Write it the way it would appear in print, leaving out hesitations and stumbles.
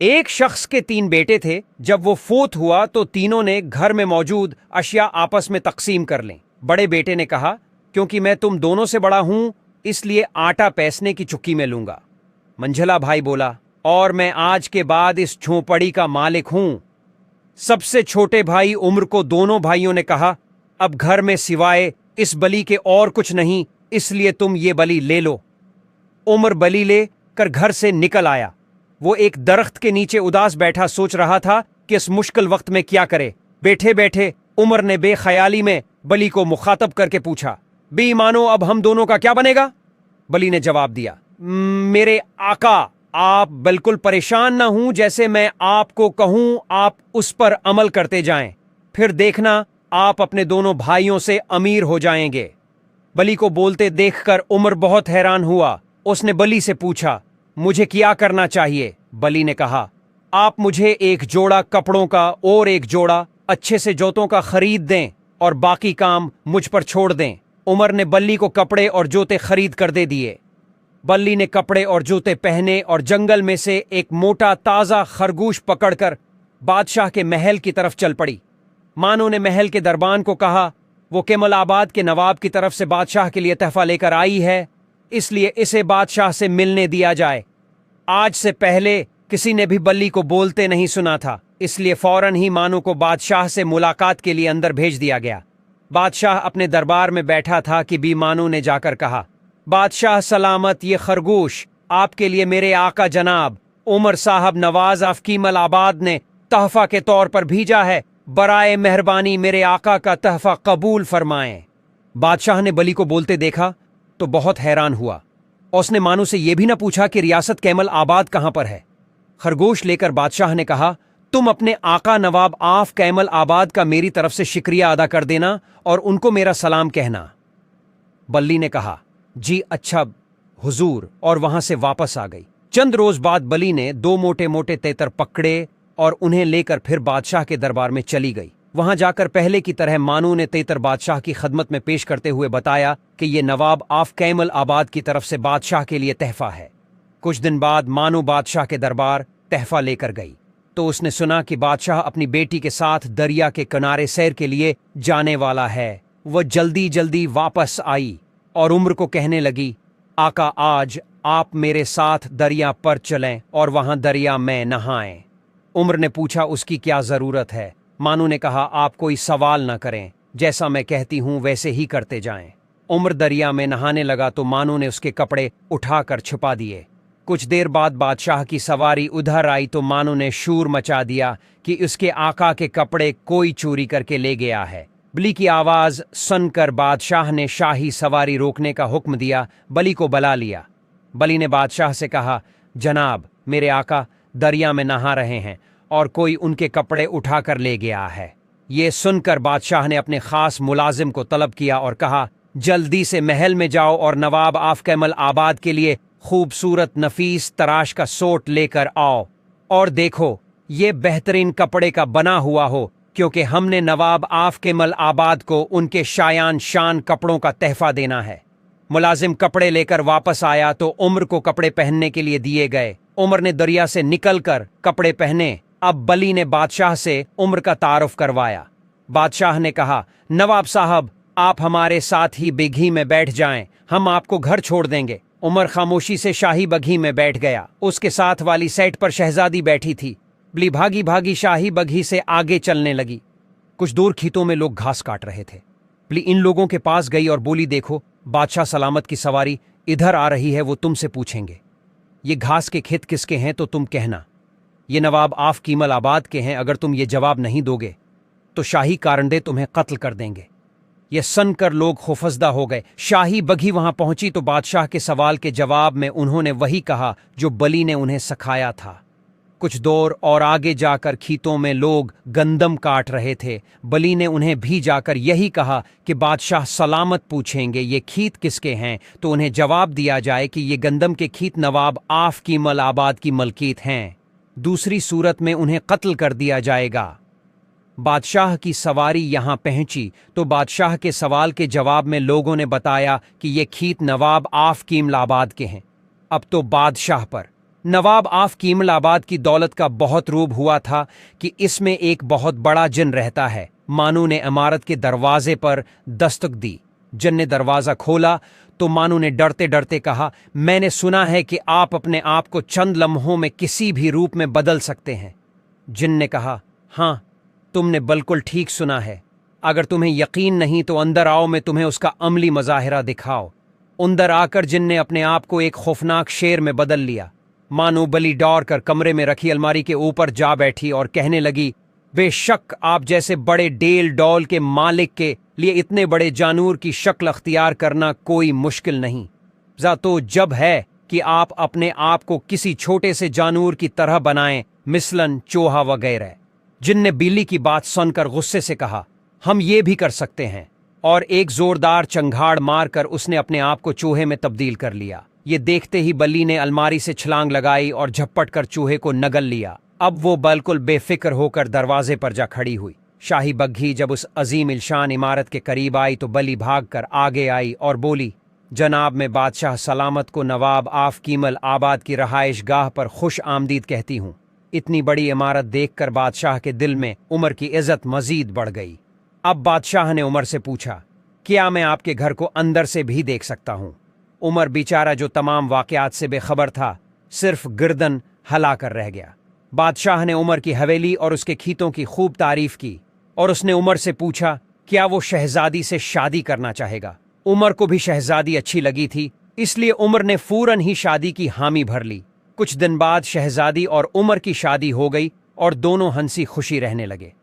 एक शख्स के 3 बेटे थे। जब वो फोत हुआ तो तीनों ने घर में मौजूद अशिया आपस में तकसीम कर लें। बड़े बेटे ने कहा, क्योंकि मैं तुम दोनों से बड़ा हूं इसलिए आटा पैसने की चुक्की में लूंगा। मंझला भाई बोला, और मैं आज के बाद इस झोंपड़ी का मालिक हूं। सबसे छोटे भाई उम्र को दोनों भाइयों ने कहा, अब घर में सिवाय इस बलि के और कुछ नहीं, इसलिए तुम ये बलि ले लो। उमर बलि ले कर घर से निकल आया। वो एक दरख्त के नीचे उदास बैठा सोच रहा था कि इस मुश्किल वक्त में क्या करे। बैठे बैठे उमर ने बेख्याली में बलि को मुखातब करके पूछा, बेईमानो, अब हम दोनों का क्या बनेगा? बलि ने जवाब दिया, मेरे आका, आप बिल्कुल परेशान ना हूं। जैसे मैं आपको कहूं आप उस पर अमल करते जाएं, फिर देखना आप अपने दोनों भाइयों से अमीर हो जाएंगे। बलि को बोलते देखकर उमर बहुत हैरान हुआ। उसने बलि से पूछा, मुझे क्या करना चाहिए? बलि ने कहा, आप मुझे एक जोड़ा कपड़ों का और एक जोड़ा अच्छे से जूतों का खरीद दें और बाकी काम मुझ पर छोड़ दें। उमर ने बल्ली को कपड़े और जूते खरीद कर दे दिए। बल्ली ने कपड़े और जूते पहने और जंगल में से एक मोटा ताजा खरगोश पकड़कर बादशाह के महल की तरफ चल पड़ी। मानो ने महल के दरबान को कहा, वो केमलाबाद के नवाब की तरफ से बादशाह के लिए तहफा लेकर आई है, इसलिए इसे बादशाह से मिलने दिया जाए। आज से पहले किसी ने भी बल्ली को बोलते नहीं सुना था, इसलिए फौरन ही मानो को बादशाह से मुलाकात के लिए अंदर भेज दिया गया। बादशाह अपने दरबार में बैठा था कि बी मानो ने जाकर कहा, बादशाह सलामत, ये खरगोश आपके लिए मेरे आका जनाब उमर साहब नवाज ऑफ कीमलाबाद ने तहफा के तौर पर भेजा है। बराए मेहरबानी मेरे आका का तहफा कबूल फरमाएं। बादशाह ने बली को बोलते देखा तो बहुत हैरान हुआ। उसने मानो से यह भी न पूछा कि रियासत कैमल आबाद कहां पर है। खरगोश लेकर बादशाह ने कहा, तुम अपने आका नवाब आफ कैमल आबाद का मेरी तरफ से शुक्रिया अदा कर देना और उनको मेरा सलाम कहना। बल्ली ने कहा, जी अच्छा हुजूर, और वहां से वापस आ गई। चंद रोज बाद बली ने 2 मोटे मोटे तेतर पकड़े और उन्हें लेकर फिर बादशाह के दरबार में चली गई। वहां जाकर पहले की तरह मानू ने तेतर बादशाह की खदमत में पेश करते हुए बताया कि यह नवाब आफ कैमल आबाद की तरफ से बादशाह के लिए तहफा है। कुछ दिन बाद मानू बादशाह के दरबार तहफा लेकर गई तो उसने सुना कि बादशाह अपनी बेटी के साथ दरिया के किनारे सैर के लिए जाने वाला है। वह जल्दी जल्दी वापस आई और उम्र को कहने लगी, आका, आज आप मेरे साथ दरिया पर चलें और वहां दरिया में नहाएं। उम्र ने पूछा, उसकी क्या जरूरत है? मानू ने कहा, आप कोई सवाल न करें, जैसा मैं कहती हूं वैसे ही करते जाएं। उम्र दरिया में नहाने लगा तो मानू ने उसके कपड़े उठाकर छुपा दिए। कुछ देर बाद बादशाह की सवारी उधर आई तो मानू ने शूर मचा दिया कि उसके आका के कपड़े कोई चोरी करके ले गया है। बली की आवाज सुनकर बादशाह ने शाही सवारी रोकने का हुक्म दिया। बली को बुला लिया। बली ने बादशाह से कहा, जनाब, मेरे आका दरिया में नहा रहे हैं और कोई उनके कपड़े उठाकर ले गया है। ये सुनकर बादशाह ने अपने खास मुलाजिम को तलब किया और कहा, जल्दी से महल में जाओ और नवाब आफ कैमल आबाद के लिए खूबसूरत नफीस तराश का सोट लेकर आओ और देखो ये बेहतरीन कपड़े का बना हुआ हो, क्योंकि हमने नवाब आफ कैमल आबाद को उनके शायान शान कपड़ों का तहफा देना है। मुलाजिम कपड़े लेकर वापस आया तो उम्र को कपड़े पहनने के लिए दिए गए। उम्र ने दरिया से निकलकर कपड़े पहने। अब बली ने बादशाह से उम्र का तारुफ करवाया। बादशाह ने कहा, नवाब साहब, आप हमारे साथ ही बघी में बैठ जाएं, हम आपको घर छोड़ देंगे। उमर खामोशी से शाही बघी में बैठ गया। उसके साथ वाली सेट पर शहजादी बैठी थी। बली भागी भागी शाही बघी से आगे चलने लगी। कुछ दूर खेतों में लोग घास काट रहे थे। बली इन लोगों के पास गई और बोली, देखो, बादशाह सलामत की सवारी इधर आ रही है, वो तुमसे पूछेंगे ये घास के खेत किसके हैं तो तुम कहना ये नवाब आफ कीमल आबाद के हैं। अगर तुम ये जवाब नहीं दोगे तो शाही कारंडे तुम्हें कत्ल कर देंगे। यह सुनकर लोग खौफजदा हो गए। शाही बघी वहां पहुंची तो बादशाह के सवाल के जवाब में उन्होंने वही कहा जो बली ने उन्हें सिखाया था। कुछ दूर और आगे जाकर खेतों में लोग गंदम काट रहे थे। बली ने उन्हें भी जाकर यही कहा कि बादशाह सलामत पूछेंगे ये खेत किसके हैं तो उन्हें जवाब दिया जाए कि ये गंदम के खेत नवाब आफ कीमल आबाद की मलकीत हैं, दूसरी सूरत में उन्हें कत्ल कर दिया जाएगा। बादशाह की सवारी यहां पहुंची तो बादशाह के सवाल के जवाब में लोगों ने बताया कि ये खेत नवाब आफ कीमल आबाद के हैं। अब तो बादशाह पर नवाब आफ कीमल आबाद की दौलत का बहुत रूब हुआ था कि इसमें एक बहुत बड़ा जिन रहता है। मानू ने इमारत के दरवाजे पर दस्तक दी। जिन ने दरवाजा खोला तो मानू ने डरते डरते कहा, मैंने सुना है कि आप अपने आप को चंद लम्हों में किसी भी रूप में बदल सकते हैं। जिन ने कहा, हाँ, तुमने बिल्कुल ठीक सुना है। अगर तुम्हें यकीन नहीं तो अंदर आओ, मैं तुम्हें उसका अमली मज़ाहिरा दिखाओ। अंदर आकर जिन ने अपने आप को एक खौफनाक शेर में बदल लिया। मानो बली डौर कर कमरे में रखी अलमारी के ऊपर जा बैठी और कहने लगी, बेशक आप जैसे बड़े डेल डौल के मालिक के लिए इतने बड़े जानूर की शक्ल अख्तियार करना कोई मुश्किल नहीं। तो जब है कि आप अपने आप को किसी छोटे से जानूर की तरह बनाएं, मिसलन चूहा वगैरह। जिन ने बिल्ली की बात सुनकर गुस्से से कहा, हम ये भी कर सकते हैं, और एक जोरदार चंगाड़ मारकर उसने अपने आप को चूहे में तब्दील कर लिया। ये देखते ही बल्ली ने अलमारी से छलांग लगाई और झपट कर चूहे को नगल लिया। अब वो बिल्कुल बेफिक्र होकर दरवाजे पर जा खड़ी हुई। शाही बग्घी जब उस अजीम इल्शान इमारत के करीब आई तो बली भागकर आगे आई और बोली, जनाब, मैं बादशाह सलामत को नवाब आफ कीमल आबाद की रहाइश गाह पर खुश आमदीद कहती हूँ। इतनी बड़ी इमारत देखकर बादशाह के दिल में उमर की इज्जत मजीद बढ़ गई। अब बादशाह ने उमर से पूछा, क्या मैं आपके घर को अंदर से भी देख सकता हूँ? उमर बेचारा, जो तमाम वाक़यात से बेखबर था, सिर्फ गर्दन हला कर रह गया। बादशाह ने उमर की हवेली और उसके खीतों की खूब तारीफ की और उसने उमर से पूछा, क्या वो शहजादी से शादी करना चाहेगा? उमर को भी शहजादी अच्छी लगी थी, इसलिए उमर ने फौरन ही शादी की हामी भर ली। कुछ दिन बाद शहजादी और उमर की शादी हो गई और दोनों हंसी खुशी रहने लगे।